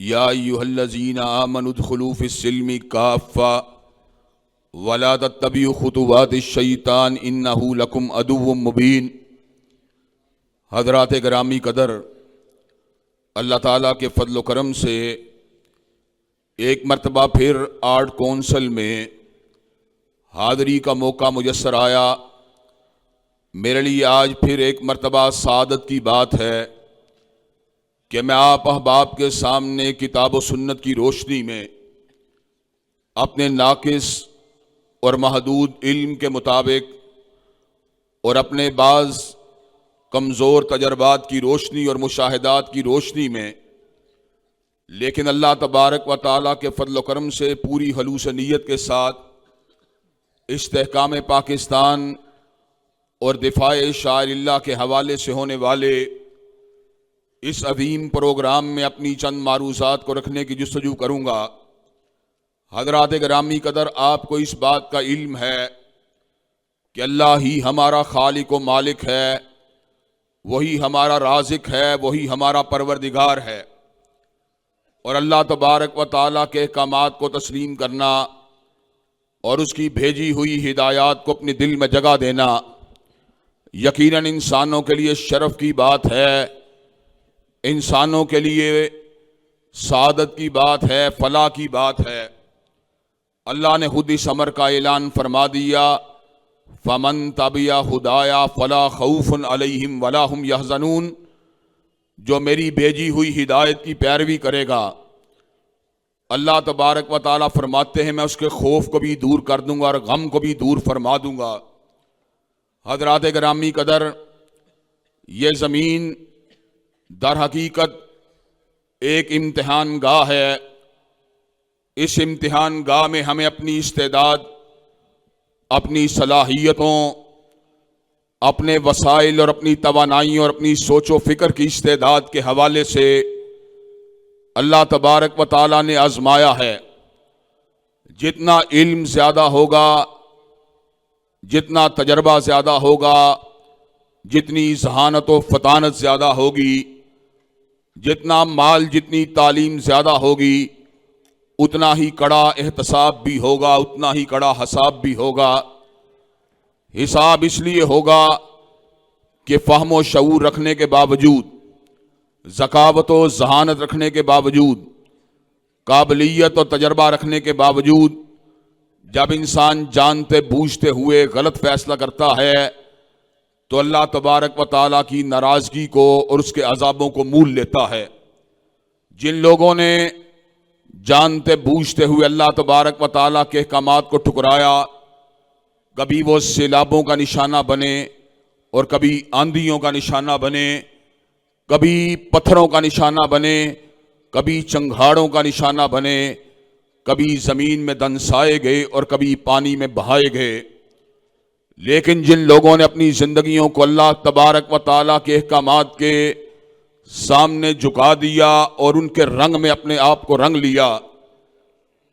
یا ایھا الذین آمنوا ادخلوا فی السلم کافۃ ولا تتبعوا خطوات الشیطان انہ لکم عدو مبین۔ حضرات گرامی قدر، اللہ تعالیٰ کے فضل و کرم سے ایک مرتبہ پھر آرٹ کونسل میں حاضری کا موقع میسر آیا۔ میرے لیے آج پھر ایک مرتبہ سعادت کی بات ہے کہ میں آپ احباب کے سامنے کتاب و سنت کی روشنی میں اپنے ناقص اور محدود علم کے مطابق اور اپنے بعض کمزور تجربات کی روشنی اور مشاہدات کی روشنی میں، لیکن اللہ تبارک و تعالیٰ کے فضل و کرم سے پوری خلوص نیت کے ساتھ استحکام پاکستان اور دفاع شاعر اللہ کے حوالے سے ہونے والے اس عظیم پروگرام میں اپنی چند معروضات کو رکھنے کی جستجو کروں گا۔ حضرات گرامی قدر، آپ کو اس بات کا علم ہے کہ اللہ ہی ہمارا خالق و مالک ہے، وہی ہمارا رازق ہے، وہی ہمارا پروردگار ہے، اور اللہ تبارک و تعالیٰ کے احکامات کو تسلیم کرنا اور اس کی بھیجی ہوئی ہدایات کو اپنے دل میں جگہ دینا یقیناً انسانوں کے لیے شرف کی بات ہے، انسانوں کے لیے سعادت کی بات ہے، فلاح کی بات ہے۔ اللہ نے خود اس امر کا اعلان فرما دیا، فَمَن تَبِعَ هُدَايَ فَلَا خَوْفٌ عَلَيْهِمْ وَلَا هُمْ يَحْزَنُونَ۔ جو میری بھیجی ہوئی ہدایت کی پیروی کرے گا، اللہ تبارک و تعالیٰ فرماتے ہیں میں اس کے خوف کو بھی دور کر دوں گا اور غم کو بھی دور فرما دوں گا۔ حضرات گرامی قدر، یہ زمین در حقیقت ایک امتحان گاہ ہے۔ اس امتحان گاہ میں ہمیں اپنی استعداد، اپنی صلاحیتوں، اپنے وسائل اور اپنی توانائیوں اور اپنی سوچ و فکر کی استعداد کے حوالے سے اللہ تبارک و تعالیٰ نے آزمایا ہے۔ جتنا علم زیادہ ہوگا، جتنا تجربہ زیادہ ہوگا، جتنی ذہانت و فطانت زیادہ ہوگی، جتنا مال، جتنی تعلیم زیادہ ہوگی، اتنا ہی کڑا احتساب بھی ہوگا، اتنا ہی کڑا حساب بھی ہوگا۔ حساب اس لیے ہوگا کہ فہم و شعور رکھنے کے باوجود، ذکاوت و ذہانت رکھنے کے باوجود، قابلیت اور تجربہ رکھنے کے باوجود جب انسان جانتے بوجھتے ہوئے غلط فیصلہ کرتا ہے تو اللہ تبارک و تعالیٰ کی ناراضگی کو اور اس کے عذابوں کو مول لیتا ہے۔ جن لوگوں نے جانتے بوجھتے ہوئے اللہ تبارک و تعالیٰ کے احکامات کو ٹھکرایا، کبھی وہ سیلابوں کا نشانہ بنے اور کبھی آندھیوں کا نشانہ بنے، کبھی پتھروں کا نشانہ بنے، کبھی چنگھاڑوں کا نشانہ بنے، کبھی زمین میں دنسائے گئے اور کبھی پانی میں بہائے گئے، لیکن جن لوگوں نے اپنی زندگیوں کو اللہ تبارک و تعالیٰ کے احکامات کے سامنے جھکا دیا اور ان کے رنگ میں اپنے آپ کو رنگ لیا،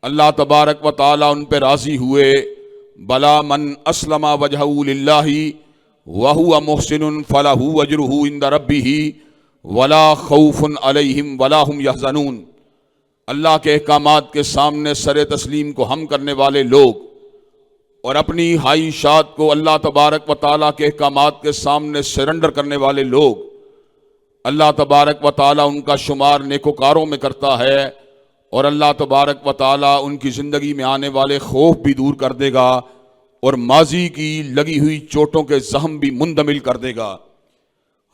اللہ تبارک و تعالیٰ ان پہ راضی ہوئے۔ بلا من اسلم وجہہ للہ وہو محسن فلہ اجرہ عند ربہ ولا خوف علیہم ولا ہم یحزنون۔ اللہ کے احکامات کے سامنے سر تسلیم کو ہم کرنے والے لوگ اور اپنی خواہشات کو اللہ تبارک و تعالیٰ کے احکامات کے سامنے سرنڈر کرنے والے لوگ، اللہ تبارک و تعالیٰ ان کا شمار نیکوکاروں میں کرتا ہے، اور اللہ تبارک و تعالیٰ ان کی زندگی میں آنے والے خوف بھی دور کر دے گا اور ماضی کی لگی ہوئی چوٹوں کے زخم بھی مندمل کر دے گا۔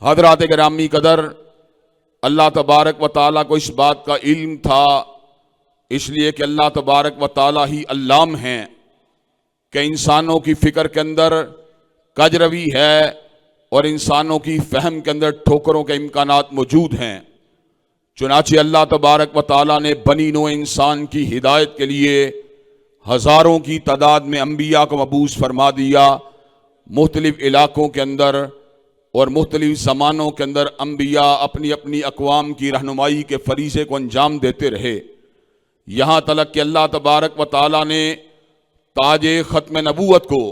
حضرات گرامی قدر، اللہ تبارک و تعالیٰ کو اس بات کا علم تھا، اس لیے کہ اللہ تبارک و تعالیٰ ہی علام ہیں، کہ انسانوں کی فکر کے اندر کجروی ہے اور انسانوں کی فہم کے اندر ٹھوکروں کے امکانات موجود ہیں۔ چنانچہ اللہ تبارک و تعالیٰ نے بنی نوع انسان کی ہدایت کے لیے ہزاروں کی تعداد میں انبیاء کو مبعوث فرما دیا۔ مختلف علاقوں کے اندر اور مختلف زمانوں کے اندر انبیاء اپنی اپنی اقوام کی رہنمائی کے فریضے کو انجام دیتے رہے، یہاں تک کہ اللہ تبارک و تعالیٰ نے تاج ختم نبوت کو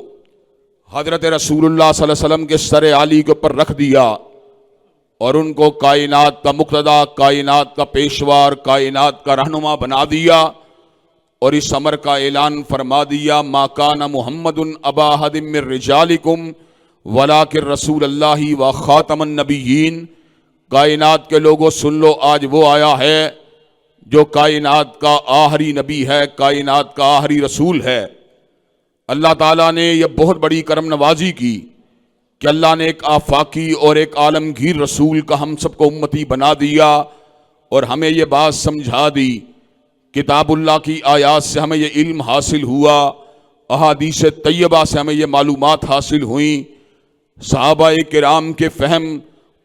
حضرت رسول اللہ صلی اللہ علیہ وسلم کے سر عالی کے اوپر رکھ دیا، اور ان کو کائنات کا مقتدی، کائنات کا پیشوار، کائنات کا رہنما بنا دیا، اور اس امر کا اعلان فرما دیا ما کان محمد ابا احد من رجالکم ولکن رسول اللہ و خاتم النبیین۔ کائنات کے لوگوں سن لو، آج وہ آیا ہے جو کائنات کا آخری نبی ہے، کائنات کا آخری رسول ہے۔ اللہ تعالیٰ نے یہ بہت بڑی کرم نوازی کی کہ اللہ نے ایک آفاقی اور ایک عالمگیر رسول کا ہم سب کو امتی بنا دیا، اور ہمیں یہ بات سمجھا دی۔ کتاب اللہ کی آیات سے ہمیں یہ علم حاصل ہوا، احادیث طیبہ سے ہمیں یہ معلومات حاصل ہوئیں، صحابہ کرام کے فہم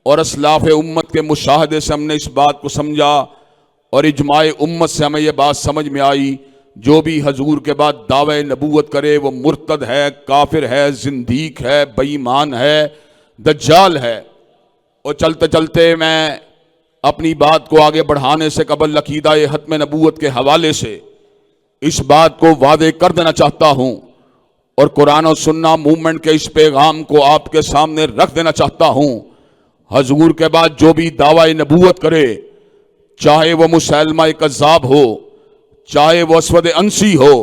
اور اسلاف امت کے مشاہدے سے ہم نے اس بات کو سمجھا، اور اجماع امت سے ہمیں یہ بات سمجھ میں آئی جو بھی حضور کے بعد دعوی نبوت کرے وہ مرتد ہے، کافر ہے، زندیق ہے، بے ایمان ہے، دجال ہے۔ اور چلتے چلتے میں اپنی بات کو آگے بڑھانے سے قبل عقیدہ ختم نبوت کے حوالے سے اس بات کو واضح کر دینا چاہتا ہوں، اور قرآن و سنہ موومنٹ کے اس پیغام کو آپ کے سامنے رکھ دینا چاہتا ہوں۔ حضور کے بعد جو بھی دعوی نبوت کرے، چاہے وہ مسیلمہ کذاب ہو، چاہے وہ اسود انسی ہو،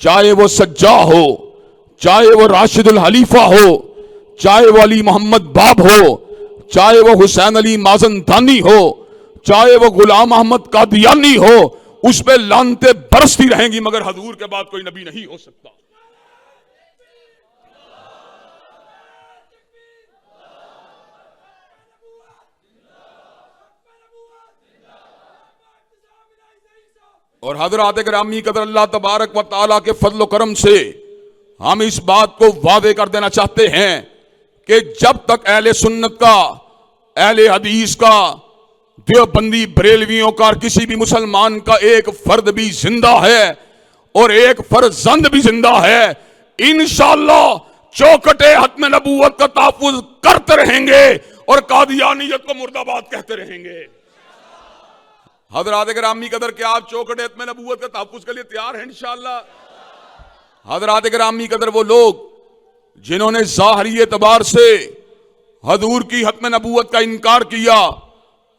چاہے وہ سجاح ہو، چاہے وہ راشد الحلیفہ ہو، چاہے وہ علی محمد باب ہو، چاہے وہ حسین علی مازندانی ہو، چاہے وہ غلام احمد قادیانی ہو، اس پہ لعنتیں برستی رہیں گی، مگر حضور کے بعد کوئی نبی نہیں ہو سکتا۔ اور حضرات گرامی قدر اللہ تبارک و تعالیٰ کے فضل و کرم سے ہم اس بات کو واضح کر دینا چاہتے ہیں کہ جب تک اہل سنت کا، اہل حدیث کا، دیوبندی بریلویوں کا اور کسی بھی مسلمان کا ایک فرد بھی زندہ ہے اور ایک فرزند بھی زندہ ہے، انشاءاللہ چوکھٹے ختم نبوت کا تحفظ کرتے رہیں گے اور قادیانیت کو مرد آباد کہتے رہیں گے۔ حضرات گرامی قدر کہ آپ چوکھٹے ختم نبوت کا تحفظ کے لیے تیار ہیں انشاءاللہ؟ حضرات گرامی قدر وہ لوگ جنہوں نے ظاہری اعتبار سے حضور کی ختم نبوت کا انکار کیا،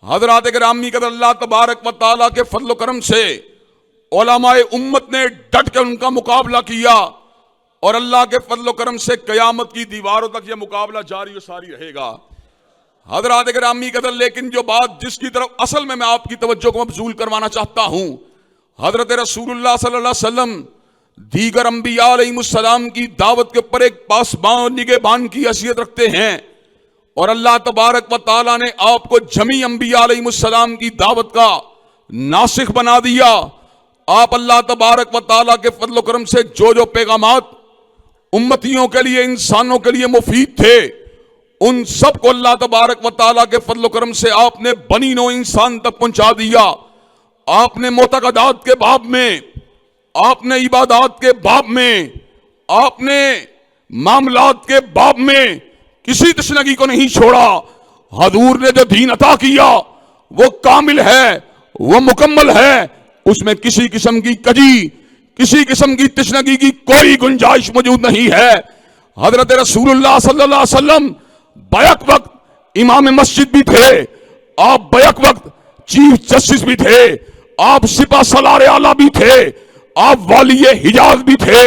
حضرات گرامی قدر اللہ تبارک و تعالیٰ کے فضل و کرم سے علماء امت نے ڈٹ کے ان کا مقابلہ کیا، اور اللہ کے فضل و کرم سے قیامت کی دیواروں تک یہ مقابلہ جاری و ساری رہے گا۔ حضرات گرامی قدر لیکن جو بات جس کی طرف اصل میں آپ کی توجہ کو مبذول کروانا چاہتا ہوں، حضرت رسول اللہ صلی اللہ علیہ وسلم دیگر انبیاء علیہ السلام کی دعوت کے اوپر ایک پاسبان نگہبان کی حیثیت رکھتے ہیں، اور اللہ تبارک و تعالیٰ نے آپ کو جمیع انبیاء علیہ السلام کی دعوت کا ناسخ بنا دیا۔ آپ اللہ تبارک و تعالیٰ کے فضل و کرم سے جو جو پیغامات امتیوں کے لیے، انسانوں کے لیے مفید تھے، ان سب کو اللہ تبارک و تعالیٰ کے فضل و کرم سے آپ نے بنی نوع انسان تک پہنچا دیا۔ آپ نے معتقدات کے باب میں، آپ نے عبادات کے باب میں، آپ نے معاملات کے باب میں کسی تشنگی کو نہیں چھوڑا۔ حضور نے جو دین عطا کیا وہ کامل ہے، وہ مکمل ہے، اس میں کسی قسم کی کجی، کسی قسم کی تشنگی کی کوئی گنجائش موجود نہیں ہے۔ حضرت رسول اللہ صلی اللہ علیہ وسلم بیک وقت امام مسجد بھی تھے، آپ بیک وقت چیف جسٹس بھی تھے، آپ سپہ سالار اعلیٰ بھی تھے، آپ والی حجاز بھی تھے۔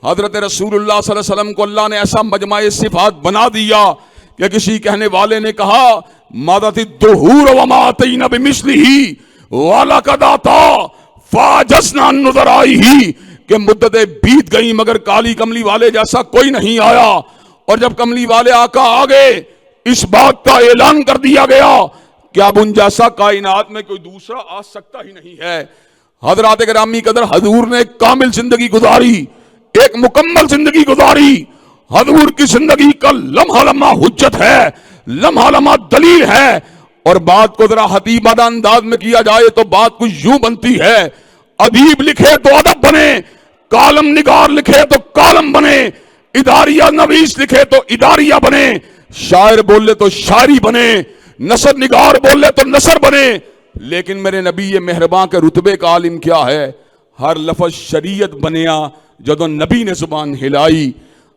حضرت رسول اللہ صلی اللہ علیہ وسلم کو اللہ نے ایسا مجمع صفات بنا دیا کہ کسی کہنے والے نے کہا مادت الدہور وما اتینا بمثلہ وَلَقَدْ أَتَىٰ فَعَجَزْنَا عَن نُّظَرَائِهِ کہ مدتیں بیت گئیں مگر کالی کملی والے جیسا کوئی نہیں آیا، اور جب کملی والے آقا آگے اس بات کا اعلان کر دیا گیا کہ اب ان جیسا کائنات میں کوئی دوسرا آ سکتا ہی نہیں ہے۔ حضرات گرامی قدر حضور نے ایک کامل زندگی گزاری، ایک مکمل زندگی گزاری۔ حضور کی زندگی کا لمحہ لمحہ حجت ہے، لمحہ لمحہ دلیل ہے، اور بات کو ذرا حتیبانہ انداز میں کیا جائے تو بات کچھ یوں بنتی ہے، ادیب لکھے تو ادب بنے، کالم نگار لکھے تو کالم بنے، اداریہ نویس لکھے تو اداریہ بنے، شاعر بولے تو شاعری بنے، نثر نگار بولے تو نثر بنے۔ لیکن میرے نبی مہربان کے رتبے کا عالم کیا ہے؟ ہر لفظ شریعت بنیا جدو نبی نے زبان ہلائی۔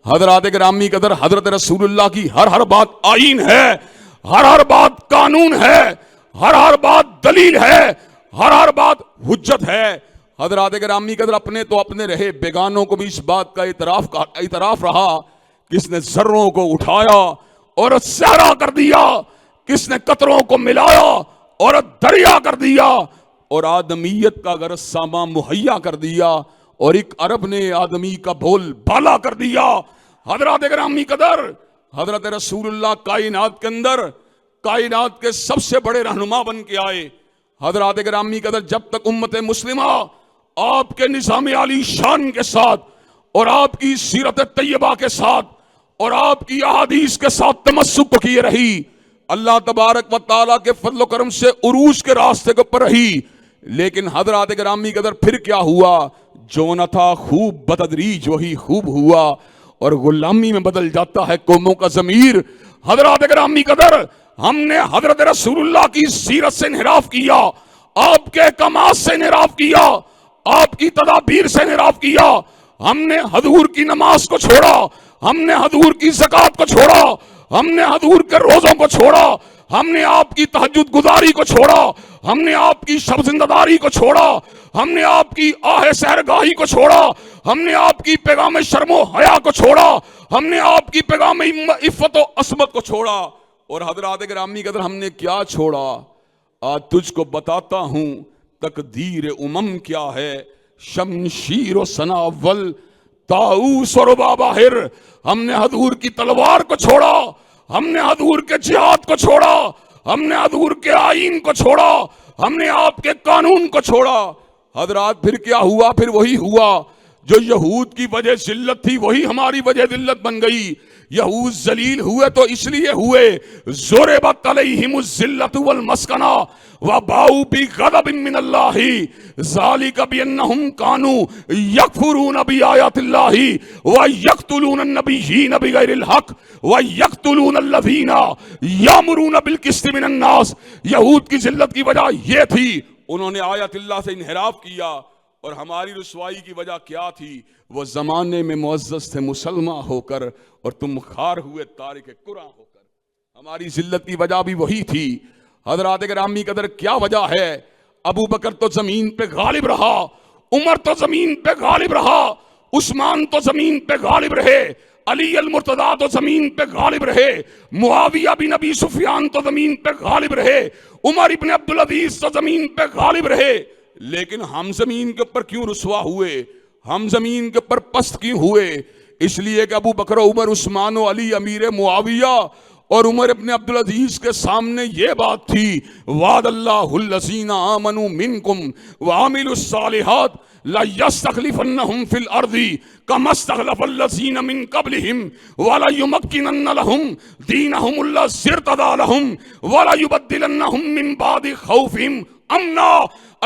حضرات گرامی قدر حضرت رسول اللہ کی ہر بات آئین ہے۔ ہر بات قانون ہے، ہر بات دلیل ہے، ہر بات حجت ہے۔ حضرات گرامی قدر اپنے تو اپنے رہے، بیگانوں کو بھی اس بات کا اعتراف رہا، کس نے ذروں کو اٹھایا اور صحرا کر دیا، کس نے قطروں کو ملایا اور دریا کر دیا، اور آدمیت کا اگر سامان مہیا کر دیا، اور ایک عرب نے آدمی کا بول بالا کر دیا۔ حضرات گرامی قدر حضرت رسول اللہ کائنات کے اندر کائنات کے سب سے بڑے رہنما بن کے آئے۔ حضرات گرامی قدر جب تک امت مسلمہ آپ کے نظام عالی شان کے ساتھ اور آپ کی سیرت طیبہ کے ساتھ اور آپ کی احادیث کے ساتھ تمسک کیے رہی، اللہ تبارک و تعالیٰ کے فضل و کرم سے عروج کے راستے کے اوپر رہی۔ لیکن حضرات گرامی قدر پھر کیا ہوا؟ جو نہ تھا خوب بتدریج وہی خوب ہوا، اور غلامی میں بدل جاتا ہے قوموں کا ضمیر۔ حضرات گرامی قدر ہم نے حضرت رسول اللہ کی سیرت سے انحراف کیا، آپ کے احکامات سے انحراف کیا، آپ کی تدابیر سے انحراف کیا، ہم نے حضور کی نماز کو چھوڑا، ہم نے حضور کی زکوٰۃ کو چھوڑا، ہم نے حضور کے روزوں کو چھوڑا، ہم نے آپ کی تہجد گزاری کو چھوڑا، ہم نے آپ کی شب زندہداری کو چھوڑا، ہم نے آپ کی آہ سحرگاہی کو چھوڑا، ہم نے آپ کی پیغام شرم و حیا کو چھوڑا، ہم نے آپ کی پیغام عفت و عصمت کو چھوڑا۔ اور حضرات گرامی قدر ہم نے کیا چھوڑا؟ آج تجھ کو بتاتا ہوں تقدیر کیا ہے، شمشیر و سناول طاؤس اور رباباہر۔ ہم نے حضور کی تلوار کو چھوڑا، ہم نے حضور کے جہاد کو چھوڑا، ہم نے حضور کے آئین کو چھوڑا، ہم نے آپ کے قانون کو چھوڑا۔ حضرات پھر کیا ہوا؟ پھر وہی ہوا جو یہود کی وجہ ذلت تھی، وہی ہماری وجہ ذلت بن گئی۔ یہود ذلیل ہوئے تو اس لیے ہوئے، ضربت علیہم الذلۃ والمسکنہ وباؤوا بغضب من اللہ ذلک بانہم کانوا یکفرون بآیات اللہ ویقتلون النبیین بغیر الحق ویقتلون الذین یامرون بالقسط من الناس۔ یہود کی ذلت کی وجہ یہ تھی، انہوں نے آیات اللہ سے انحراف کیا، اور ہماری رسوائی کی وجہ کیا تھی؟ وہ زمانے میں معزز تھے مسلمان ہو کر، اور تم خار ہوئے تارک قرآن ہو کر۔ ہماری ذلت کی وجہ بھی وہی تھی۔ حضرات گرامی قدر کیا وجہ ہے؟ ابو بکر تو زمین پہ غالب رہا، عمر تو زمین پہ غالب رہا، عثمان تو زمین پہ غالب رہے، علی المرتضیٰ تو زمین پہ غالب رہے، معاویہ بن ابی سفیان تو زمین پہ غالب رہے، عمر ابن عبدالعزیز تو زمین پہ غالب رہے۔ لیکن ہم زمین کے اوپر کیوں رسوا ہوئے؟ ہم زمین کے اوپر پست کیوں ہوئے؟ اس لیے کہ ابو بکر و عمر عثمان و علی امیر معاویہ اور عمر ابن عبدالعزیز کے سامنے یہ بات تھی، وعد اللہ الذین آمنوا منکم وعملوا الصالحات لَيَسْتَخْلِفَنَّهُمْ فِي الْأَرْضِ كَمَا اسْتَخْلَفَ الَّذِينَ مِنْ قَبْلِهِمْ وَلَيُمَكِّنَنَّ لَهُمْ دِينَهُمُ الَّذِي ارْتَضَىٰ لَهُمْ وَلَيُبَدِّلَنَّهُمْ مِنْ بَعْدِ خَوْفِهِمْ أَمْنًا۔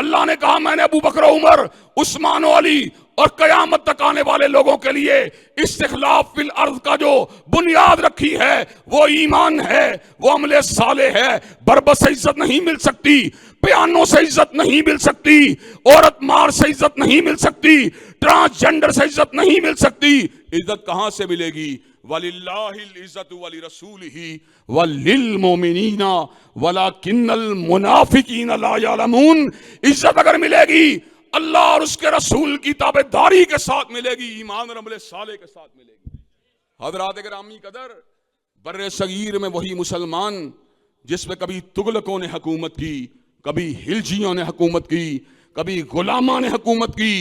اللہ نے کہا میں نے ابو بکر و عمر عثمان و علی اور قیامت تک آنے والے لوگوں کے لیے استخلاف فی الارض کا جو بنیاد رکھی ہے وہ ایمان ہے، وہ عمل صالح ہے۔ بربس سے عزت نہیں مل سکتی، پیانو سے عزت نہیں مل سکتی، عورت مار سے عزت نہیں مل سکتی، ٹرانسجنڈر سے عزت نہیں مل سکتی۔ عزت کہاں سے ملے گی؟ وَلِلَّهِ الْعِزَّةُ وَلِرَسُولِهِ وَلِلْمُؤْمِنِينَ وَلَكِنَّ الْمُنَافِقِينَ لَا يَعْلَمُونَ۔ عزت اگر ملے گی اللہ اور اس کے رسول کی تابعداری کے ساتھ ملے گی، ایمان اور عمل صالح کے ساتھ ملے گی۔ حضرات گرامی قدر بر صغیر میں وہی مسلمان جس پہ کبھی تغلقوں نے حکومت کی، کبھی خلجیوں نے حکومت کی، کبھی غلاموں نے حکومت کی،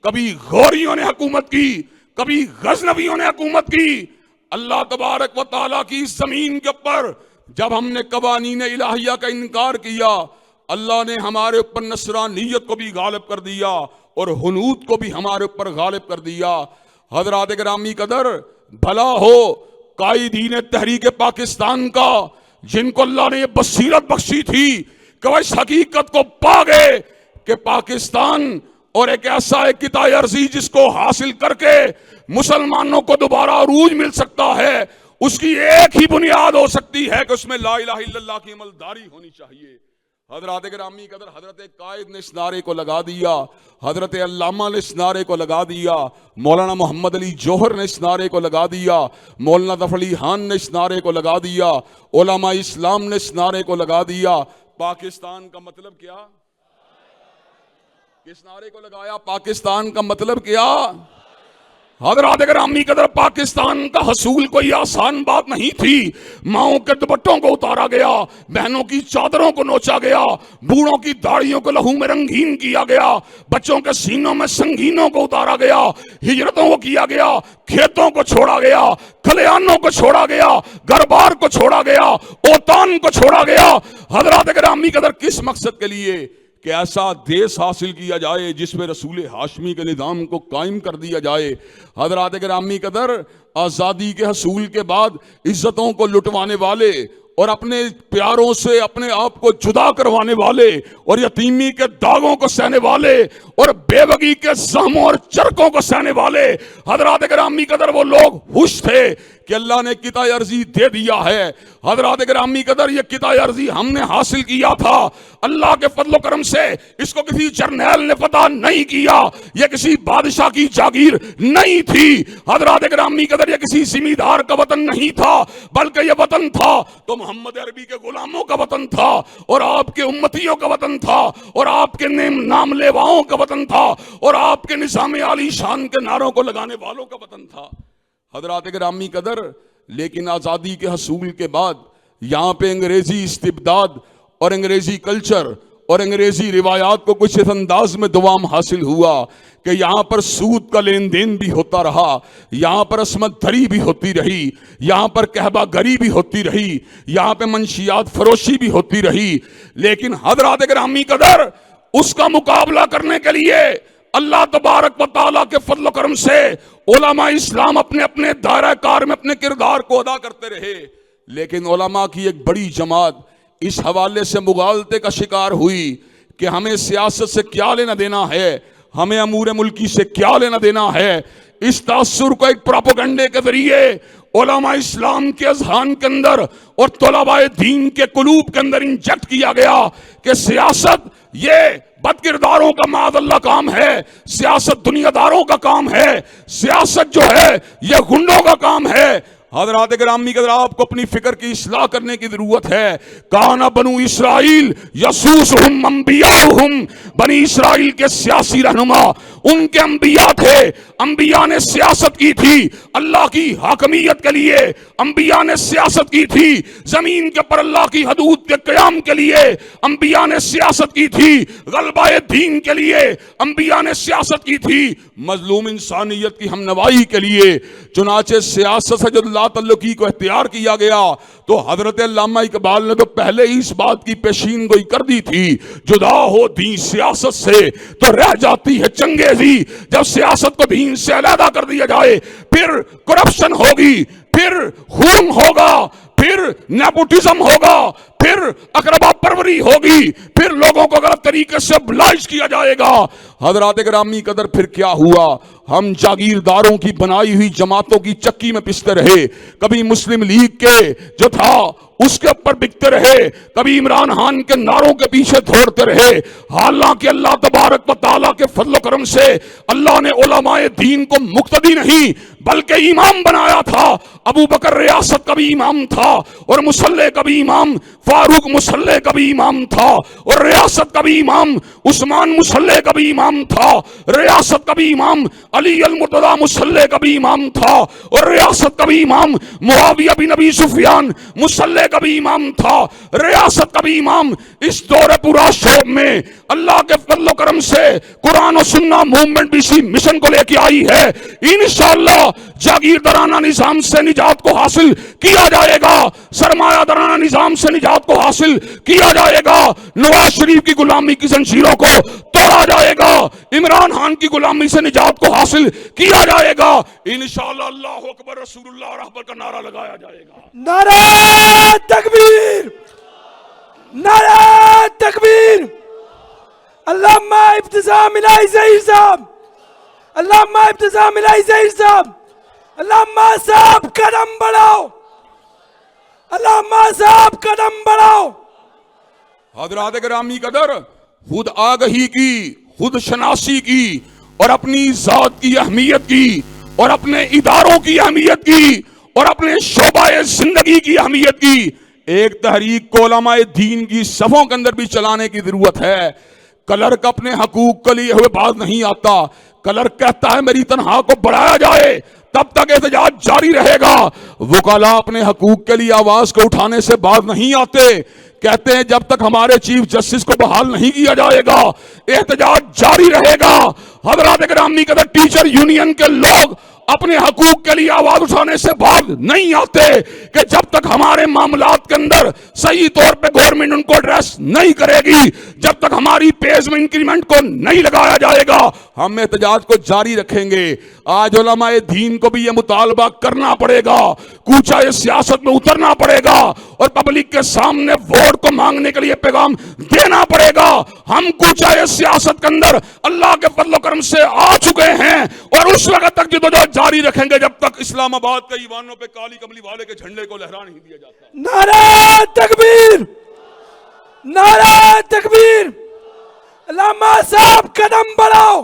کبھی غوریوں نے حکومت کی، کبھی غزنویوں نے حکومت کی۔ اللہ تبارک و تعالیٰ کی اس زمین کے اوپر جب ہم نے قوانین الہیہ کا انکار کیا، اللہ نے ہمارے اوپر نصرانیت کو بھی غالب کر دیا اور ہنود کو بھی ہمارے اوپر غالب کر دیا۔ حضرات گرامی قدر بھلا ہو قائدین تحریک پاکستان کا، جن کو اللہ نے یہ بصیرت بخشی تھی کہ وہ اس حقیقت کو پا گئے کہ پاکستان اور ایک ایسا ایک قطع ارضی جس کو حاصل کر کے مسلمانوں کو دوبارہ عروج مل سکتا ہے، اس کی ایک ہی بنیاد ہو سکتی ہے کہ اس میں لا الہ الا اللہ کی عملداری ہونی چاہیے۔ حضرات گرامی قدر حضرت قائد نے اس نعرے کو لگا دیا، حضرت علامہ نے اس نعرے کو لگا دیا، مولانا محمد علی جوہر نے اس نعرے کو لگا دیا، مولانا ظفر علی خان نے اس نعرے کو لگا دیا، علماء اسلام نے اس نعرے کو لگا دیا۔ پاکستان کا مطلب کیا؟ کس نعرے کو لگایا؟ پاکستان کا مطلب کیا؟ حضرات گرامی قدر پاکستان کا حصول کوئی آسان بات نہیں تھی۔ ماؤں کے دوپٹوں کو اتارا گیا، بہنوں کی چادروں کو نوچا گیا، بوڑھوں کی داڑھیوں کو لہو میں رنگین کیا گیا، بچوں کے سینوں میں سنگینوں کو اتارا گیا، ہجرتوں کو کیا گیا، کھیتوں کو چھوڑا گیا، کھلیانوں کو چھوڑا گیا، گھر بار کو چھوڑا گیا، اوطان کو چھوڑا گیا۔ حضرات گرامی قدر کس مقصد کے لیے؟ کہ ایسا دیس حاصل کیا جائے جس میں رسول ہاشمی کے نظام کو قائم کر دیا جائے۔ حضرات گرامی قدر آزادی کے حصول کے بعد عزتوں کو لٹوانے والے اور اپنے پیاروں سے اپنے آپ کو جدا کروانے والے اور یتیمی کے داغوں کو سہنے والے اور بیوگی کے زخموں اور چرکوں کو سہنے والے حضرات گرامی قدر وہ لوگ خوش تھے کہ اللہ نے قطع ارضی دے دیا ہے۔ حضرات گرامی قدر یہ قطع ارضی ہم نے حاصل کیا تھا اللہ کے فضل و کرم سے، اس کو کسی جرنیل نے فتح نہیں کیا، یہ کسی بادشاہ کی جاگیر نہیں تھی۔ حضرات گرامی قدر یہ کسی زمیندار کا وطن نہیں تھا، بلکہ یہ وطن تھا تو محمد عربی کے غلاموں کا وطن تھا اور آپ کے امتیوں کا وطن تھا اور آپ کے نام لیواؤں کا وطن تھا اور آپ کے نظام عالی شان کے نعروں کو لگانے والوں کا وطن تھا۔ حضرات گرامی قدر لیکن آزادی کے حصول کے بعد یہاں پہ انگریزی استبداد اور انگریزی کلچر اور انگریزی روایات کو کچھ اس انداز میں دوام حاصل ہوا کہ یہاں پر سود کا لین دین بھی ہوتا رہا، یہاں پر عصمت دری بھی ہوتی رہی، یہاں پر کہبہ گری بھی ہوتی رہی، یہاں پہ منشیات فروشی بھی ہوتی رہی۔ لیکن حضرات گرامی قدر اس کا مقابلہ کرنے کے لیے اللہ تبارک و تعالیٰ کے فضل و کرم سے علماء اسلام اپنے اپنے دائرہ کار میں اپنے کردار کو ادا کرتے رہے، لیکن علماء کی ایک بڑی جماعت اس حوالے سے مغالطے کا شکار ہوئی کہ ہمیں سیاست سے کیا لینا دینا ہے، ہمیں امور ملکی سے کیا لینا دینا ہے۔ اس تاثر کو ایک پروپیگنڈے کے ذریعے علماء اسلام کے اذہان کے اندر اور طلباء دین کے قلوب کے اندر انجیکٹ کیا گیا کہ سیاست یہ بد کرداروں کا معاذ اللہ کام ہے، سیاست دنیا داروں کا کام ہے، سیاست جو ہے یہ گنڈوں کا کام ہے۔ حضرات گرامی قدر آپ کو اپنی فکر کی اصلاح کرنے کی ضرورت ہے۔ کانا بنو اسرائیل یسوسہم انبیاؤہم، بنی اسرائیل کے سیاسی رہنما ان کے انبیاء تھے، انبیاء نے سیاست کی تھی اللہ کی حاکمیت کے لیے، انبیاء نے سیاست کی تھی زمین کے پر اللہ کی حدود کے قیام کے لیے، انبیاء نے سیاست کی تھی غلبہ دین کے لیے، انبیاء نے سیاست کی تھی مظلوم انسانیت کی ہمنوائی کے لیے۔ چنانچہ سیاست سے جو لا تعلقی کو اختیار کیا گیا تو حضرت علامہ اقبال نے تو پہلے ہی اس بات کی پیشین گوئی کر دی تھی، جدا ہو دین سیاست سے تو رہ جاتی ہے چنگیزی۔ جب سیاست کو دین سے علیحدہ کر دیا جائے پھر کرپشن ہوگی، پھر خون ہوگا، پھر نیپوٹزم ہوگا، پھر اقربا پروری ہوگی، پھر لوگوں کو غلط طریقے سے بلائش کیا جائے گا۔ حضرات گرامی قدر پھر کیا ہوا؟ ہم جاگیرداروں کی بنائی ہوئی جماعتوں کی چکی میں پستے رہے، کبھی مسلم لیگ کے جو تھا اس کے اوپر بکتے رہے، کبھی عمران خان کے نعروں کے پیچھے دوڑتے رہے۔ حالانکہ اللہ تبارک و تعالیٰ کے فضل و کرم سے اللہ نے علماء دین کو مقتدی نہیں بلکہ امام بنایا تھا۔ ابو بکر ریاست کا بھی امام تھا اور مسلح کا بھی امام، فاروق مسلح کا بھی امام تھا اور ریاست کا بھی امام، عثمان مسلح کا بھی امام تھا، ریاست کا بھی امام علی المرتضیٰ مسلح کا بھی امام تھا اور ریاست کا بھی امام معاویہ بن ابی سفیان مسلح کا بھی امام تھا، ریاست کا بھی امام۔ اس دور پورا شعب میں اللہ کے فضل و کرم سے قرآن و سنہ موومنٹ بھی اسی مشن کو لے کے آئی ہے۔ انشاءاللہ جاگیردارانہ نظام سے نجات کو حاصل کیا جائے گا، سرمایہ دارانہ نظام سے نجات کو حاصل کیا جائے گا، نواز شریف کی غلامی کی زنجیروں کو توڑا جائے گا، عمران خان کی غلامی سے نجات کو حاصل کیا جائے گا۔ انشاءاللہ اللہ اکبر رسول اللہ رحمت کا نعرہ لگایا جائے گا۔ نعرہ تکبیر، نعرہ تکبیر۔ علامہ ابتسام الہی ظہیر صاحب، علامہ ابتسام الہی ظہیر صاحب، علامہ صاحب قدم بڑھاؤ، علامہ صاحب قدم بڑھاؤ۔ حضرات گرامی قدر، خود آگہی کی، خود شناسی کی، اور اپنی ذات کی اہمیت کی، اور اپنے اداروں کی اہمیت کی، اور اپنے شعبہ زندگی کی اہمیت کی ایک تحریک کو علماء دین کی صفوں کے اندر بھی چلانے کی ضرورت ہے۔ کلرک اپنے حقوق کے لیے ہوئے باز نہیں آتا، کلرک کہتا ہے میری تنخواہ کو بڑھایا جائے، تب تک احتجاج جاری رہے گا۔ وکلاء اپنے حقوق کے لیے آواز کو اٹھانے سے باز نہیں آتے، کہتے ہیں جب تک ہمارے چیف جسٹس کو بحال نہیں کیا جائے گا احتجاج جاری رہے گا۔ حضرات گرامی قدر، ٹیچر یونین کے لوگ اپنے حقوق کے لیے آواز اٹھانے سے باز نہیں آتے کہ جب تک ہمارے معاملات کے اندر صحیح طور پہ گورنمنٹ ان کو ایڈریس نہیں کرے گی، جب تک ہماری پیز میں انکریمنٹ کو نہیں لگایا جائے گا، ہم احتجاج کو جاری رکھیں گے۔ آج علماء دین کو بھی یہ مطالبہ کرنا پڑے گا، کوچہ سیاست میں اترنا پڑے گا، اور پبلک کے سامنے ووٹ کو مانگنے کے لیے پیغام دینا پڑے گا۔ ہم کوچہ سیاست کے اندر اللہ کے فضل و کرم سے آ چکے ہیں، اور اس وقت تک جدوجہد جاری رکھیں گے جب تک اسلام آباد کے ایوانوں پہ کالی کملی والے کے جھنڈے کو لہرا نہیں دیا جاتا۔ نعرہ تکبیر، نعرہ تکبیر، علامہ صاحب قدم بڑھاؤ۔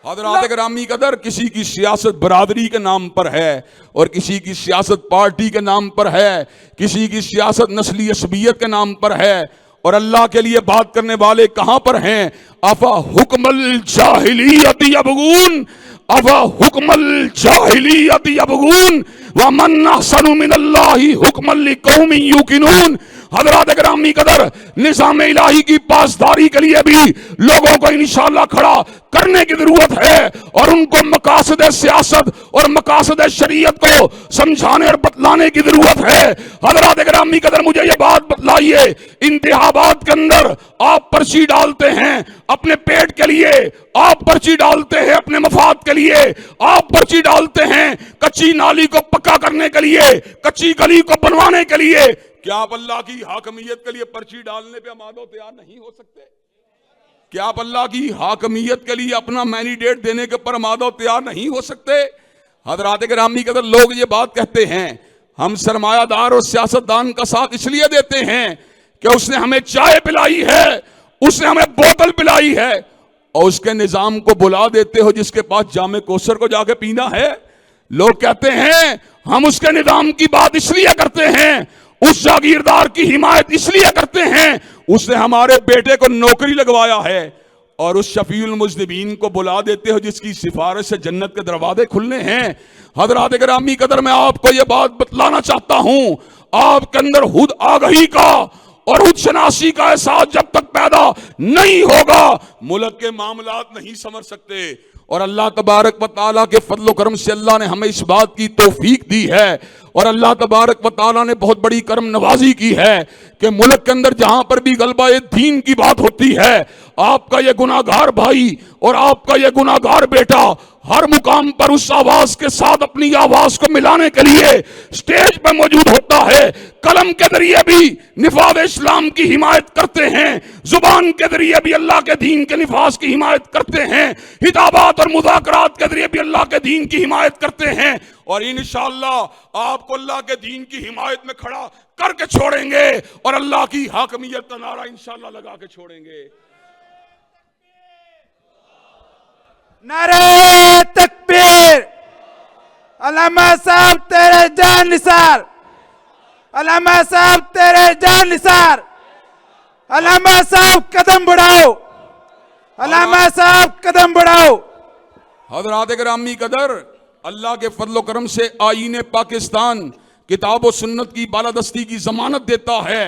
حضرات گرامی قدر، کسی کی سیاست برادری کے نام پر ہے، اور کسی کی سیاست پارٹی کے نام پر ہے، کسی کی سیاست نسلی عصبیت کے نام پر ہے، اور اللہ کے لیے بات کرنے والے کہاں پر ہیں؟ افا حکم الجاہلیت یبغون، افا حکم الجاہلیت یبغون ومن احسن من اللہ حکما لقوم یوقنون۔ حضرات گرامی قدر، نظام الہی کی پاسداری کے لیے بھی لوگوں کو انشاءاللہ کھڑا کرنے کی ضرورت ہے، اور ان کو مقاصد سیاست اور مقاصد شریعت کو سمجھانے اور بتلانے کی ضرورت ہے۔ حضرات گرامی قدر، مجھے یہ بات بتلائیے، انتخابات کے اندر آپ پرچی ڈالتے ہیں اپنے پیٹ کے لیے، آپ پرچی ڈالتے ہیں اپنے مفاد کے لیے، آپ پرچی ڈالتے ہیں کچی نالی کو پکا کرنے کے لیے، کچی گلی کو بنوانے کے لیے۔ کیا آپ اللہ کی حاکمیت کے لیے پرچی ڈالنے پہ آمادہ و تیار نہیں ہو سکتے؟ کیا آپ اللہ کی حاکمیت کے لیے اپنا مینڈیٹ دینے کے پر آمادہ و تیار نہیں ہو سکتے؟ حضرات گرامی کے اندر لوگ یہ بات کہتے ہیں ہم سرمایہ دار اور سیاستدان کا ساتھ اس لیے دیتے ہیں کہ اس نے ہمیں چائے پلائی ہے، اس نے ہمیں بوتل پلائی ہے، اور اس کے نظام کو بلا دیتے ہو جس کے پاس جام کوثر کو جا کے پینا ہے۔ لوگ کہتے ہیں ہم اس کے نظام کی بات اس لیے کرتے ہیں، اس جاگیردار کی حمایت اس لیے کرتے ہیں، اس نے ہمارے بیٹے کو نوکری لگوایا ہے، اور اس شفیع المذنبین کو بلا دیتے ہو جس کی سفارش سے جنت کے دروازے کھلنے ہیں۔ حضرات گرامی قدر، میں آپ کو یہ بات بتلانا چاہتا ہوں، آپ کے اندر خود آگہی کا اور خود شناسی کا احساس جب تک پیدا نہیں ہوگا، ملک کے معاملات نہیں سمجھ سکتے۔ اور اللہ تبارک و تعالیٰ کے فضل و کرم سے اللہ نے ہمیں اس بات کی توفیق دی ہے، اور اللہ تبارک و تعالیٰ نے بہت بڑی کرم نوازی کی ہے کہ ملک کے اندر جہاں پر بھی غلبہ دین کی بات ہوتی ہے، آپ کا یہ گناہگار بھائی اور آپ کا یہ گناہگار بیٹا ہر مقام پر اس آواز کے ساتھ اپنی آواز کو ملانے کے لیے سٹیج پہ موجود ہوتا ہے۔ قلم کے ذریعے بھی نفاذ اسلام کی حمایت کرتے ہیں، زبان کے ذریعے بھی اللہ کے دین کے نفاذ کی حمایت کرتے ہیں، خطابات اور مذاکرات کے ذریعے بھی اللہ کے دین کی حمایت کرتے ہیں، اور انشاءاللہ آپ کو اللہ کے دین کی حمایت میں کھڑا کر کے چھوڑیں گے، اور اللہ کی حاکمیت کا نعرہ انشاءاللہ لگا کے چھوڑیں گے۔ نعرہ تکبیر، علامہ صاحب تیرے جان نثار، علامہ صاحب تیرے جان نثار، علامہ صاحب قدم بڑھاؤ، علامہ صاحب قدم بڑھاؤ۔ حضرات گرامی قدر، اللہ کے فضل و کرم سے آئین پاکستان کتاب و سنت کی بالادستی کی ضمانت دیتا ہے،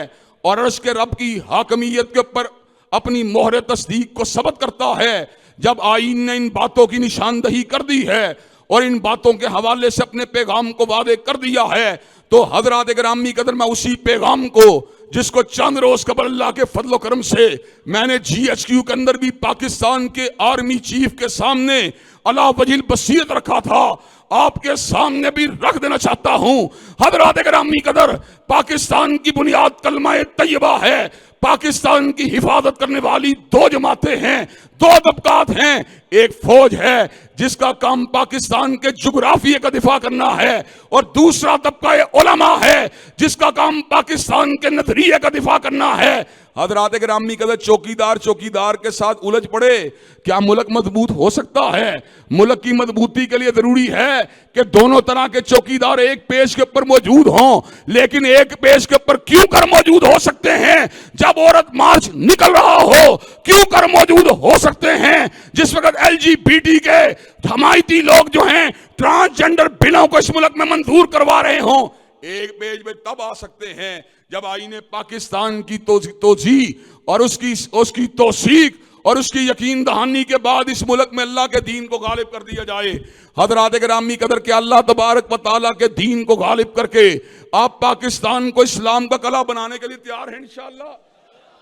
اور عرش کے رب کی حاکمیت کے اوپر اپنی مہر تصدیق کو ثبت کرتا ہے۔ جب آئین نے ان باتوں کی نشاندہی کر دی ہے اور ان باتوں کے حوالے سے اپنے پیغام کو واضح کر دیا ہے، تو حضرات گرامی قدر، میں اسی پیغام کو جس کو چند روز قبل اللہ کے فضل و کرم سے میں نے جی ایچ کیو کے اندر بھی پاکستان کے آرمی چیف کے سامنے علی وجہ البصیرت رکھا تھا، آپ کے سامنے بھی رکھ دینا چاہتا ہوں۔ حضرات گرامی قدر، پاکستان کی بنیاد کلمہ طیبہ ہے، پاکستان کی حفاظت کرنے والی دو جماعتیں ہیں، دو طبقات ہیں، ایک فوج ہے جس کا کام پاکستان کے جغرافیے کا دفاع کرنا ہے، اور دوسرا طبقہ علماء ہے جس کا کام پاکستان کے نظریے کا دفاع کرنا ہے۔ حضرات گرامی قدر، چوکیدار کے ساتھ الجھ پڑے، کیا ملک مضبوط ہو سکتا ہے؟ ملک کی مضبوطی کے لیے ضروری ہے کہ دونوں طرح کے چوکیدار ایک پیش کے اوپر موجود ہوں، لیکن ایک پیش کے اوپر کیوں کر موجود ہو سکتے ہیں جب عورت مارچ نکل رہا ہو؟ کیوں کر موجود ہو سکتے ہیں جس وقت LGBT کے حمایتی لوگ جو ہیں ٹرانسجنڈر بلوں کو اس ملک میں منظور کروا رہے ہوں؟ ایک پیج میں تب آ سکتے ہیں جب آئین پاکستان کی توضیح اور اس کی توثیق اور اس کی یقین دہانی کے بعد اس ملک میں اللہ کے دین کو غالب کر دیا جائے۔ حضرات گرامی قدر، کہ اللہ تبارک و تعالیٰ کے دین کو غالب کر کے آپ پاکستان کو اسلام کا قلعہ بنانے کے لیے تیار ہیں انشاءاللہ؟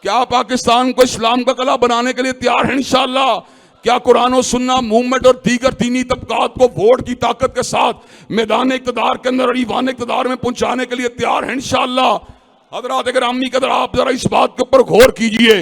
کیا پاکستان کو اسلام کا قلعہ بنانے کے لیے تیار ہیں انشاءاللہ؟ کیا قرآن و سنہ موومنٹ اور دیگر دینی طبقات کو ووٹ کی طاقت کے ساتھ میدان اقتدار کے اندر اور ایوان اقتدار میں پہنچانے کے لیے تیار ہیں انشاءاللہ؟ حضرات گرامی قدر، آپ ذرا اس بات کے اوپر غور کیجئے،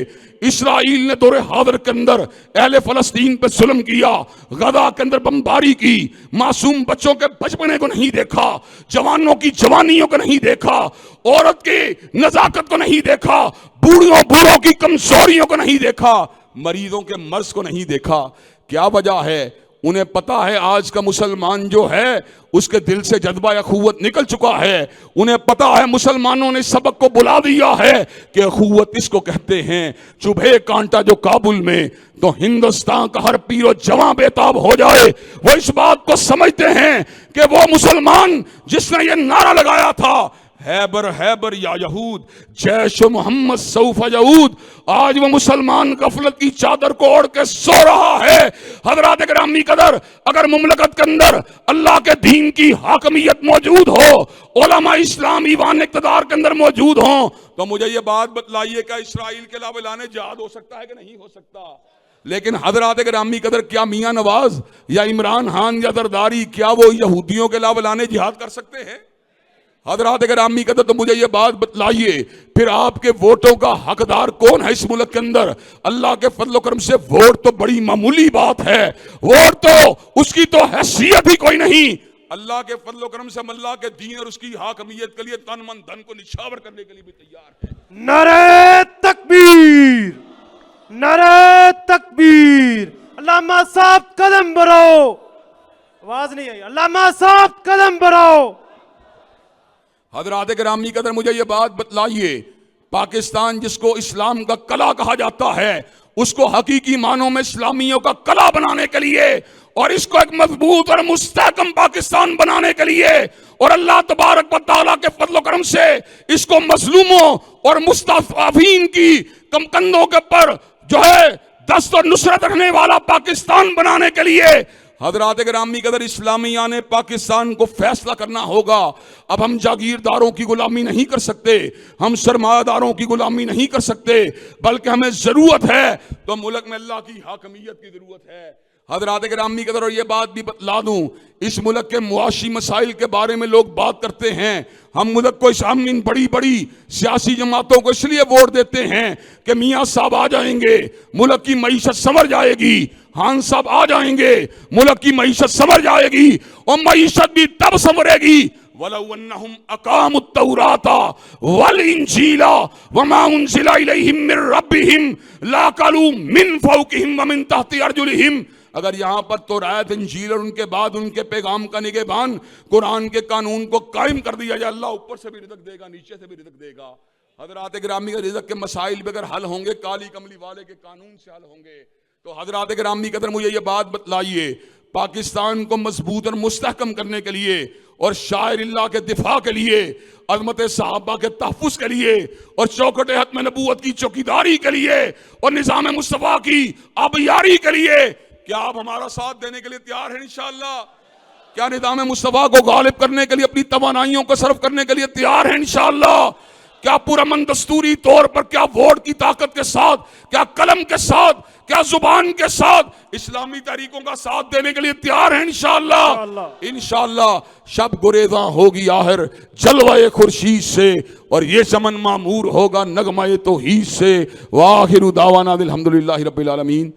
اسرائیل نے دور حاضر کے اندر اہل فلسطین پہ ظلم کیا، غزہ کے اندر بمباری کی، معصوم بچوں کے بچپنے کو نہیں دیکھا، جوانوں کی جوانیوں کو نہیں دیکھا، عورت کی نزاکت کو نہیں دیکھا، بوڑھوں کی کمزوریوں کو نہیں دیکھا، مریضوں کے مرض کو نہیں دیکھا۔ کیا وجہ ہے؟ انہیں پتا ہے آج کا مسلمان جو ہے اس کے دل سے جذبہ اخوت نکل چکا ہے۔ انہیں پتا ہے مسلمانوں نے سبق کو بلا دیا ہے کہ اخوت اس کو کہتے ہیں۔ چبھے کانٹا جو کابل میں تو ہندوستان کا ہر پیر و جوان بے تاب ہو جائے۔ وہ اس بات کو سمجھتے ہیں کہ وہ مسلمان جس نے یہ نعرہ لگایا تھا، ہیبر یا یہود جیش محمد سوف یعود، آج وہ مسلمان غفلت کی چادر کو اوڑھ کے سو رہا ہے۔ حضرات گرامی قدر، اگر مملکت کے اندر اللہ کے دین کی حاکمیت موجود ہو، علماء اسلام ایوان اقتدار کے اندر موجود ہوں، تو مجھے یہ بات بتلائیے کہ اسرائیل کے علاوہ اعلان جہاد ہو سکتا ہے کہ نہیں ہو سکتا؟ لیکن حضرات گرامی قدر، کیا میاں نواز یا عمران خان یا زرداری کیا وہ یہودیوں کے علاوہ اعلان جہاد کر سکتے ہیں؟ حضرات گرامی قدر، تو مجھے یہ بات بتلائیے پھر آپ کے ووٹوں کا حقدار کون ہے اس ملک کے اندر؟ اللہ کے فضل و کرم سے ووٹ تو بڑی معمولی بات ہے، ووٹ تو اس کی تو حیثیت ہی کوئی نہیں۔ اللہ کے فضل و کرم سے ہم اللہ کے دین اور اس کی حاکمیت کے لیے تن من دھن کو نچھاور کرنے کے لیے بھی تیار ہیں۔ نعرہ تکبیر، نعرہ تکبیر، علامہ صاحب قدم بڑھاؤ، آواز نہیں آئی، علامہ صاحب قدم بڑھاؤ۔ حضرات گرامی قدر، مجھے یہ بات بتلائیے، پاکستان جس کو اسلام کا قلعہ کہا جاتا ہے، اس کو حقیقی معنوں میں اسلامیوں کا قلعہ بنانے کے لیے اور اس کو ایک مضبوط اور مستحکم پاکستان بنانے کے لیے اور اللہ تبارک و تعالیٰ کے فضل و کرم سے اس کو مظلوموں اور مستضعفین کی کندھوں کے پر جو ہے دست اور نصرت رکھنے والا پاکستان بنانے کے لیے حضرات گرامی قدر اسلامیہ نے پاکستان کو فیصلہ کرنا ہوگا۔ اب ہم جاگیرداروں کی غلامی نہیں کر سکتے، ہم سرمایہ داروں کی غلامی نہیں کر سکتے، بلکہ ہمیں ضرورت ہے تو ملک میں اللہ کی حاکمیت کی ضرورت ہے۔ حضرات گرامی قدر، اور یہ بات بھی بتلا دوں، اس ملک کے معاشی مسائل کے بارے میں لوگ بات کرتے ہیں، ہم ملک کو ان بڑی بڑی سیاسی جماعتوں کو اس لیے ووٹ دیتے ہیں کہ میاں صاحب آ جائیں گے، ملک کی معیشت سنور جائے گی، خان صاحب آ جائیں گے، ملک کی معیشت سنور جائے گی، اور معیشت بھی تب سنورے گی وَلَوْ أَنَّهُمْ أَقَامُوا التَّوْرَاةَ وَالْإِنْجِيلَ وَمَا أُنزِلَ إِلَيْهِمْ مِنْ رَبِّهِمْ لَأَكَلُوا مِنْ فَوْقِهِمْ وَمِنْ تَحْتِ أَرْجُلِهِمْ۔ اگر یہاں پر تورات، انجیل اور ان کے بعد ان کے پیغام کا نگہبان قرآن کے قانون کو قائم کر دیا جائے، اللہ اوپر سے بھی رزق دے گا، نیچے سے بھی رزق دے گا۔ حضرات گرامی کا رزق کے مسائل بھی اگر حل ہوں گے کالی کملی والے کے قانون سے حل ہوں گے، تو حضرات گرامی قدر مجھے یہ بات بتلائیے، پاکستان کو مضبوط اور مستحکم کرنے کے لیے اور شاعر اللہ کے دفاع کے لیے، عظمت صحابہ کے تحفظ کے لیے اور چوکھٹ ختم نبوت کی چوکیداری کے لیے اور نظام مصطفیٰ کی آبیاری کے لیے کیا آپ ہمارا ساتھ دینے کے لیے تیار ہیں انشاءاللہ؟ کیا نظام مصطفیٰ کو غالب کرنے کے لیے اپنی توانائیوں کو صرف کرنے کے لیے تیار ہیں انشاءاللہ؟ کیا پرامن دستوری طور پر، کیا ووٹ کی طاقت کے ساتھ، کیا قلم کے ساتھ، کیا زبان کے ساتھ اسلامی تحریکوں کا ساتھ دینے کے لیے تیار ہیں انشاءاللہ؟ انشاءاللہ شب گریزاں ہوگی آخر جلوہ خورشید سے، اور یہ چمن معمور ہوگا نغمہ توحید سے۔ وآخر دعوانا الحمدللہ رب العالمین۔